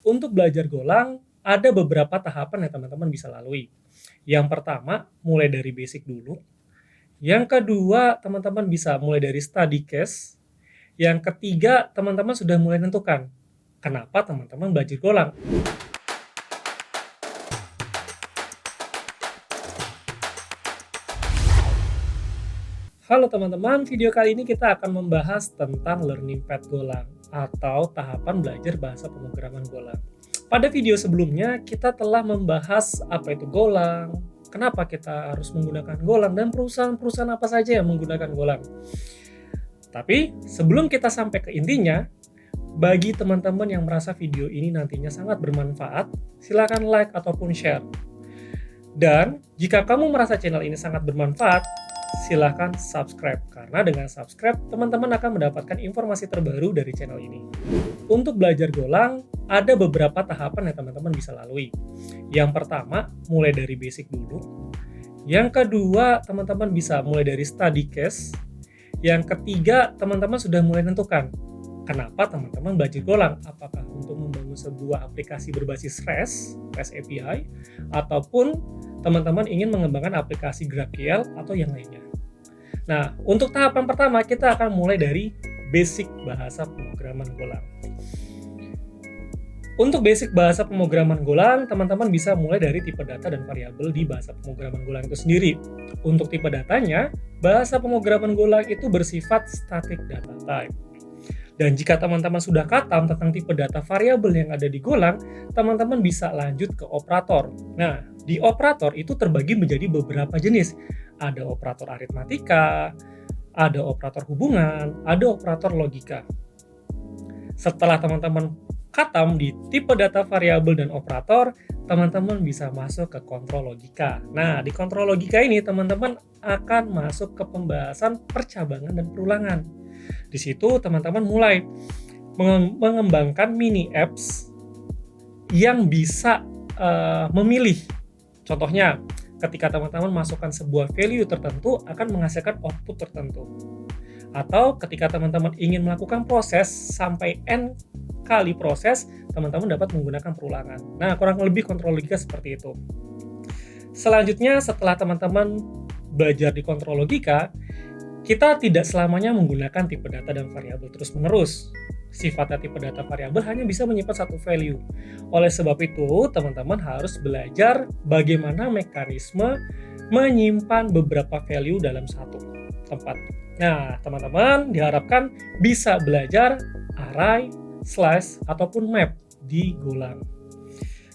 Untuk belajar Golang, ada beberapa tahapan yang teman-teman bisa lalui. Yang pertama, mulai dari basic dulu. Yang kedua, teman-teman bisa mulai dari study case. Yang ketiga, teman-teman sudah mulai menentukan kenapa teman-teman belajar Golang. Halo teman-teman, video kali ini kita akan membahas tentang learning path Golang atau tahapan belajar bahasa pemrograman Golang. Pada video sebelumnya, kita telah membahas apa itu Golang, kenapa kita harus menggunakan Golang, dan perusahaan-perusahaan apa saja yang menggunakan Golang. Tapi sebelum kita sampai ke intinya, bagi teman-teman yang merasa video ini nantinya sangat bermanfaat, silakan like ataupun share. Dan jika kamu merasa channel ini sangat bermanfaat, silahkan subscribe, karena dengan subscribe teman-teman akan mendapatkan informasi terbaru dari channel ini. Untuk belajar Golang, ada beberapa tahapan yang teman-teman bisa lalui. Yang pertama, mulai dari basic dulu. Yang kedua, teman-teman bisa mulai dari study case. Yang ketiga, teman-teman sudah mulai menentukan kenapa teman-teman belajar Golang. Apakah untuk membangun sebuah aplikasi berbasis REST API, ataupun teman-teman ingin mengembangkan aplikasi GraphQL atau yang lainnya. Nah, untuk tahapan pertama kita akan mulai dari basic bahasa pemrograman Golang. Untuk basic bahasa pemrograman Golang, teman-teman bisa mulai dari tipe data dan variabel di bahasa pemrograman Golang itu sendiri. Untuk tipe datanya, bahasa pemrograman Golang itu bersifat static data type. Dan jika teman-teman sudah khatam tentang tipe data variabel yang ada di Golang, teman-teman bisa lanjut ke operator. Nah, di operator itu terbagi menjadi beberapa jenis. Ada operator aritmatika, ada operator hubungan, ada operator logika. Setelah teman-teman khatam di tipe data variabel dan operator, teman-teman bisa masuk ke kontrol logika. Nah, di kontrol logika ini teman-teman akan masuk ke pembahasan percabangan dan perulangan. Di situ teman-teman mulai mengembangkan mini apps yang bisa memilih. Contohnya, ketika teman-teman masukkan sebuah value tertentu akan menghasilkan output tertentu. Atau ketika teman-teman ingin melakukan proses sampai n kali proses, teman-teman dapat menggunakan perulangan. Nah, kurang lebih kontrol logika seperti itu. Selanjutnya, setelah teman-teman belajar di kontrol logika, kita tidak selamanya menggunakan tipe data dan variabel terus-menerus. Sifatnya tipe data variabel hanya bisa menyimpan satu value. Oleh sebab itu, teman-teman harus belajar bagaimana mekanisme menyimpan beberapa value dalam satu tempat. Nah, teman-teman diharapkan bisa belajar array, slash, ataupun map di Golang.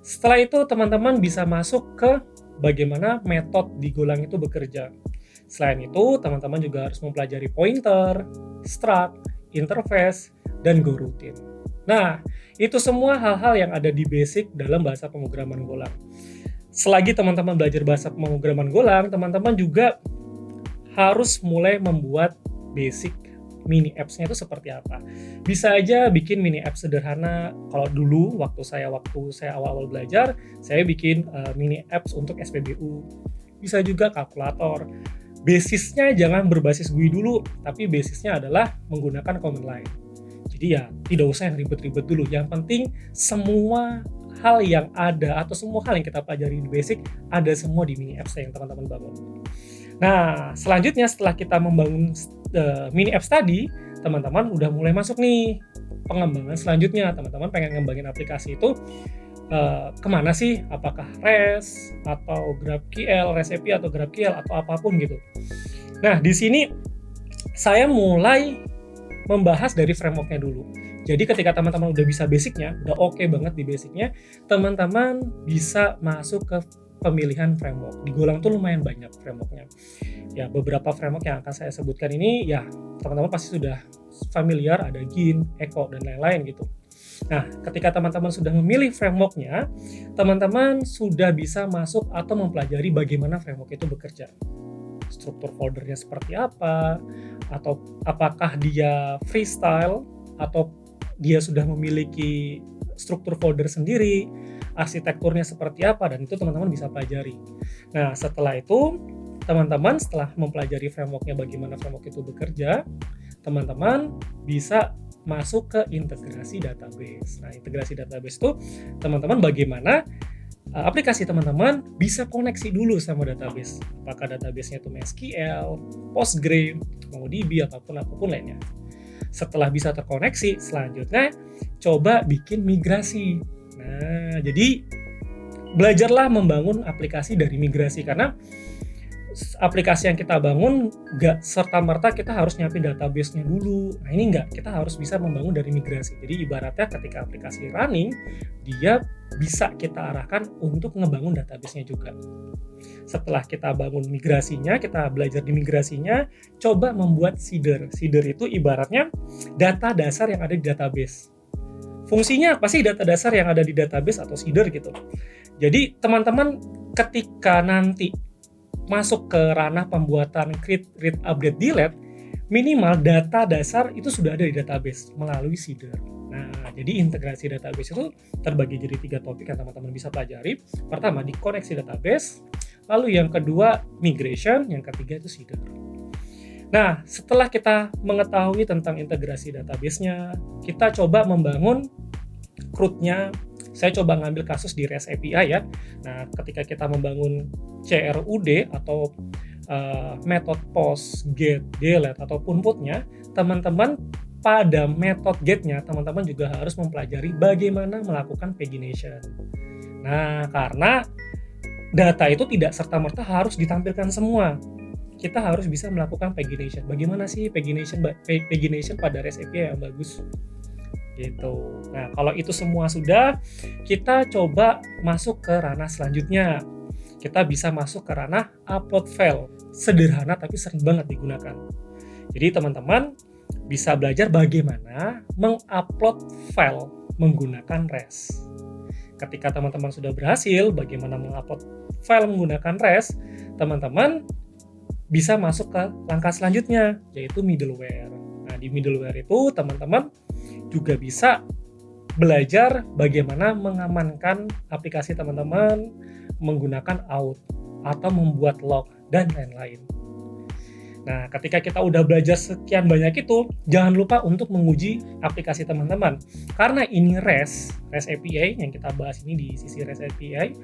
Setelah itu, teman-teman bisa masuk ke bagaimana metode di Golang itu bekerja. Selain itu, teman-teman juga harus mempelajari pointer, struct, interface, dan goroutine. Nah, itu semua hal-hal yang ada di basic dalam bahasa pemrograman Golang. Selagi teman-teman belajar bahasa pemrograman Golang, teman-teman juga harus mulai membuat basic mini apps-nya itu seperti apa. Bisa aja bikin mini apps sederhana. Kalau dulu waktu saya awal-awal belajar, saya bikin mini apps untuk SPBU. Bisa juga kalkulator. Basisnya jangan berbasis GUI dulu, tapi basisnya adalah menggunakan command line. Jadi ya tidak usah yang ribet-ribet dulu. Yang penting semua hal yang ada atau semua hal yang kita pelajari di basic ada semua di mini apps yang teman-teman bangun. Nah, selanjutnya setelah kita membangun mini apps tadi, teman-teman udah mulai masuk nih pengembangan selanjutnya. Teman-teman pengen ngembangin aplikasi itu kemana sih? Apakah REST atau GraphQL, REST API atau GraphQL atau apapun gitu. Nah, di sini saya mulai membahas dari framework-nya dulu. Jadi ketika teman-teman udah bisa basicnya, udah oke banget di basicnya, teman-teman bisa masuk ke pemilihan framework. Di Golang tuh lumayan banyak framework-nya. Ya, beberapa framework yang akan saya sebutkan ini, ya teman-teman pasti sudah familiar, ada Gin, Echo, dan lain-lain gitu. Nah, ketika teman-teman sudah memilih framework-nya, teman-teman sudah bisa masuk atau mempelajari bagaimana framework itu bekerja. Struktur foldernya seperti apa, atau apakah dia freestyle, atau dia sudah memiliki struktur folder sendiri, arsitekturnya seperti apa, dan itu teman-teman bisa pelajari. Nah, setelah itu, teman-teman setelah mempelajari framework-nya bagaimana framework itu bekerja, teman-teman bisa masuk ke integrasi database. Nah, integrasi database itu teman-teman bagaimana aplikasi teman-teman bisa koneksi dulu sama database. Apakah database-nya itu MySQL, Postgre, MongoDB, ataupun apapun lainnya. Setelah bisa terkoneksi, selanjutnya coba bikin migrasi. Nah, jadi belajarlah membangun aplikasi dari migrasi, karena aplikasi yang kita bangun nggak serta-merta kita harus nyiapin database-nya dulu. Nah, ini nggak, kita harus bisa membangun dari migrasi. Jadi ibaratnya ketika aplikasi running, dia bisa kita arahkan untuk ngebangun database-nya juga. Setelah kita bangun migrasinya, kita belajar di migrasinya, coba membuat seeder. Seeder itu ibaratnya data dasar yang ada di database. Fungsinya apa sih data dasar yang ada di database atau seeder gitu? Jadi teman-teman ketika nanti masuk ke ranah pembuatan create, read, update, delete, minimal data dasar itu sudah ada di database melalui seeder. Nah, jadi integrasi database itu terbagi jadi 3 topik yang teman-teman bisa pelajari. Pertama, di koneksi database, lalu yang kedua, migration, yang ketiga itu seeder. Nah, setelah kita mengetahui tentang integrasi database-nya, kita coba membangun CRUD-nya. Saya coba ngambil kasus di REST API ya. Nah, ketika kita membangun CRUD atau method post, get, delete, ataupun put-nya, teman-teman pada method get-nya, teman-teman juga harus mempelajari bagaimana melakukan pagination. Nah, karena data itu tidak serta-merta harus ditampilkan semua. Kita harus bisa melakukan pagination. Bagaimana sih pagination pada REST API yang bagus? Gitu. Nah, kalau itu semua sudah, kita coba masuk ke ranah selanjutnya. Kita bisa masuk ke ranah upload file. Sederhana tapi sering banget digunakan. Jadi teman-teman bisa belajar bagaimana mengupload file menggunakan REST. Ketika teman-teman sudah berhasil bagaimana mengupload file menggunakan REST, teman-teman bisa masuk ke langkah selanjutnya, yaitu middleware. Nah, di middleware itu teman-teman juga bisa belajar bagaimana mengamankan aplikasi teman-teman menggunakan auth atau membuat log dan lain-lain. Nah, ketika kita udah belajar sekian banyak itu, jangan lupa untuk menguji aplikasi teman-teman. Karena ini REST API yang kita bahas ini di sisi REST API,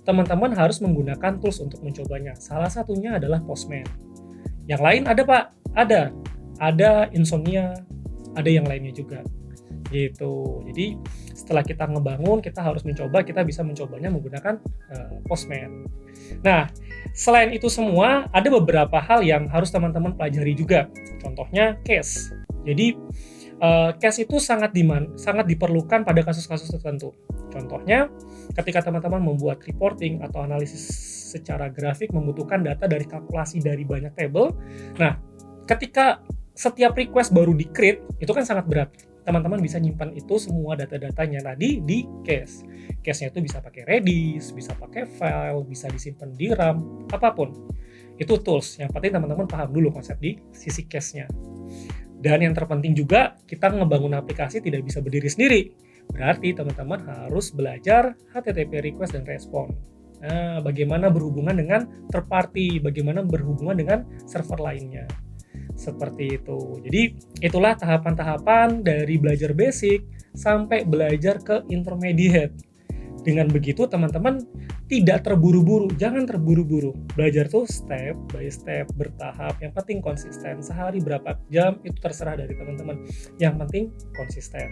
teman-teman harus menggunakan tools untuk mencobanya. Salah satunya adalah Postman. Yang lain ada Pak? Ada Insomnia, ada yang lainnya juga. Gitu. Jadi setelah kita ngebangun, kita harus mencoba, kita bisa mencobanya menggunakan Postman. Nah, selain itu semua, ada beberapa hal yang harus teman-teman pelajari juga. Contohnya cache. Jadi cache itu sangat diperlukan pada kasus-kasus tertentu. Contohnya, ketika teman-teman membuat reporting atau analisis secara grafik membutuhkan data dari kalkulasi dari banyak table. Nah, ketika setiap request baru di-create, itu kan sangat berat. Teman-teman bisa nyimpan itu semua data-datanya tadi di cache. Cache-nya itu bisa pakai Redis, bisa pakai file, bisa disimpan di RAM, apapun. Itu tools. Yang penting teman-teman paham dulu konsep di sisi cache-nya. Dan yang terpenting juga, kita ngebangun aplikasi tidak bisa berdiri sendiri. Berarti teman-teman harus belajar HTTP request dan respon. Nah, bagaimana berhubungan dengan third party, bagaimana berhubungan dengan server lainnya. Seperti itu. Jadi itulah tahapan-tahapan dari belajar basic sampai belajar ke intermediate. Dengan begitu teman-teman tidak terburu-buru, jangan terburu-buru. Belajar tuh step by step, bertahap. Yang penting konsisten. Sehari berapa jam itu terserah dari teman-teman. Yang penting konsisten.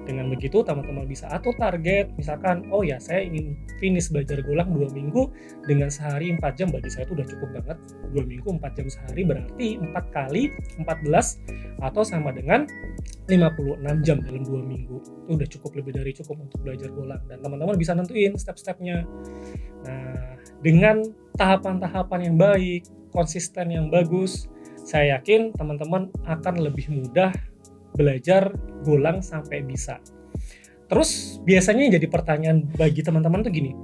Dengan begitu teman-teman bisa atur target. Misalkan, oh ya saya ingin finish belajar Golang 2 minggu dengan sehari 4 jam. Bagi saya itu udah cukup banget. 2 minggu 4 jam sehari berarti 4 kali 14 atau sama dengan 56 jam dalam 2 minggu. Itu udah cukup, lebih dari cukup untuk belajar Golang. Dan teman-teman bisa nentuin step-stepnya. Nah, dengan tahapan-tahapan yang baik, konsisten yang bagus, saya yakin teman-teman akan lebih mudah belajar Golang sampai bisa. Terus biasanya yang jadi pertanyaan bagi teman-teman tuh gini,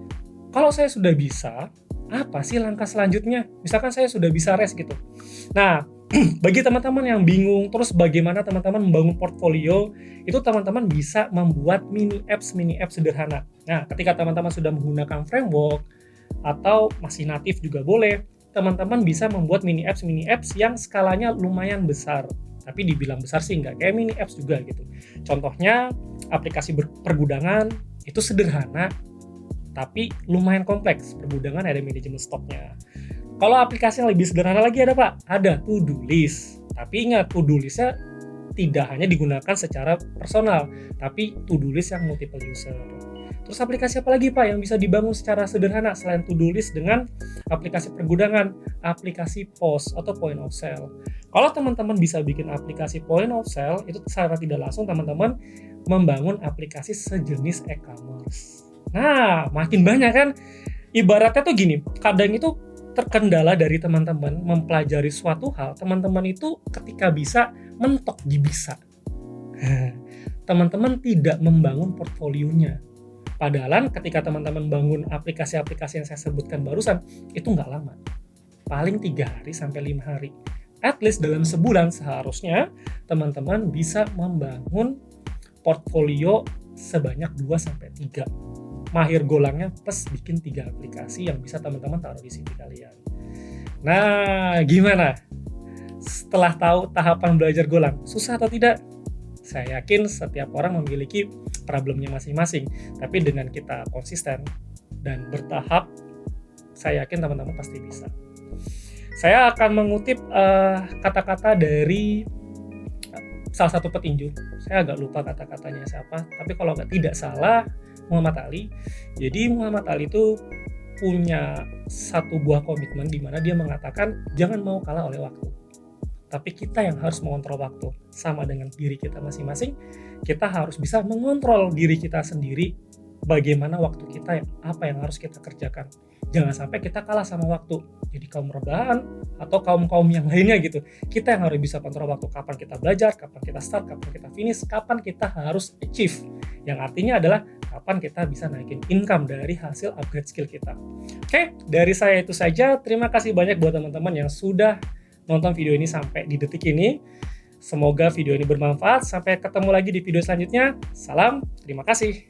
kalau saya sudah bisa, apa sih langkah selanjutnya? Misalkan saya sudah bisa REST gitu. Nah, bagi teman-teman yang bingung, terus bagaimana teman-teman membangun portfolio, itu teman-teman bisa membuat mini apps sederhana. Nah, ketika teman-teman sudah menggunakan framework atau masih natif juga boleh, teman-teman bisa membuat mini apps yang skalanya lumayan besar. tapi dibilang besar sih enggak, kayak mini apps juga gitu. Contohnya aplikasi pergudangan itu sederhana tapi lumayan kompleks. Pergudangan ada manajemen stoknya. Kalau aplikasi yang lebih sederhana lagi ada Pak, ada to-do list. Tapi ingat, to-do list-nya tidak hanya digunakan secara personal, tapi to-do list yang multiple user. Terus aplikasi apa lagi Pak yang bisa dibangun secara sederhana selain to-do list dengan aplikasi pergudangan? Aplikasi POS atau point of sale. Kalau teman-teman bisa bikin aplikasi point of sale, itu secara tidak langsung teman-teman membangun aplikasi sejenis e-commerce. Nah, makin banyak kan? Ibaratnya tuh gini, kadang itu terkendala dari teman-teman mempelajari suatu hal, teman-teman itu ketika bisa mentok di bisa. Teman-teman tidak membangun portfolionya. Padahal ketika teman-teman bangun aplikasi-aplikasi yang saya sebutkan barusan, itu nggak lama. Paling 3 hari sampai 5 hari. At least dalam sebulan seharusnya teman-teman bisa membangun portfolio sebanyak 2-3. Mahir golangnya plus bikin 3 aplikasi yang bisa teman-teman taruh di CV kalian. Nah, gimana? Setelah tahu tahapan belajar golang, susah atau tidak? Saya yakin setiap orang memiliki problemnya masing-masing, tapi dengan kita konsisten dan bertahap, saya yakin teman-teman pasti bisa. Saya akan mengutip kata-kata dari salah satu petinju. Saya agak lupa kata-katanya siapa, tapi kalau tidak salah Muhammad Ali. Jadi Muhammad Ali itu punya satu buah komitmen di mana dia mengatakan jangan mau kalah oleh waktu. Tapi kita yang harus mengontrol waktu. Sama dengan diri kita masing-masing, kita harus bisa mengontrol diri kita sendiri bagaimana waktu kita, apa yang harus kita kerjakan. Jangan sampai kita kalah sama waktu. Jadi kaum rebahan atau kaum-kaum yang lainnya gitu. Kita yang harus bisa kontrol waktu, kapan kita belajar, kapan kita start, kapan kita finish, kapan kita harus achieve. Yang artinya adalah kapan kita bisa naikin income dari hasil upgrade skill kita. Oke, dari saya itu saja. Terima kasih banyak buat teman-teman yang sudah nonton video ini sampai di detik ini. Semoga video ini bermanfaat. Sampai ketemu lagi di video selanjutnya. Salam, terima kasih.